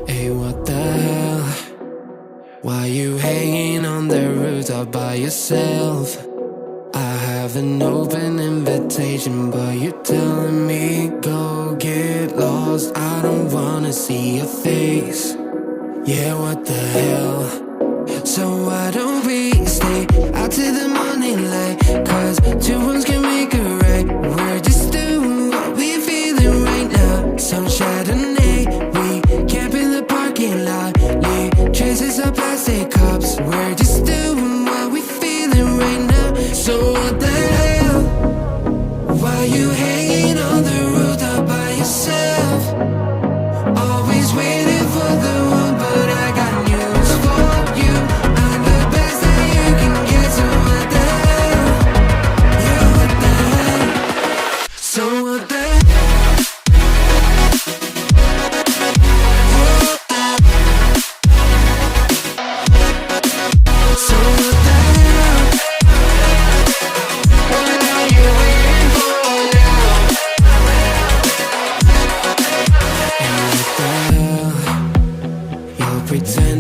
Hey, what the hell? Why you hanging on the rooftop by yourself? I have an open invitation, but you're telling me go get lost. I don't wanna see your face. Yeah, what the hell? So why don't we stay out till the morning light? 'Cause two one's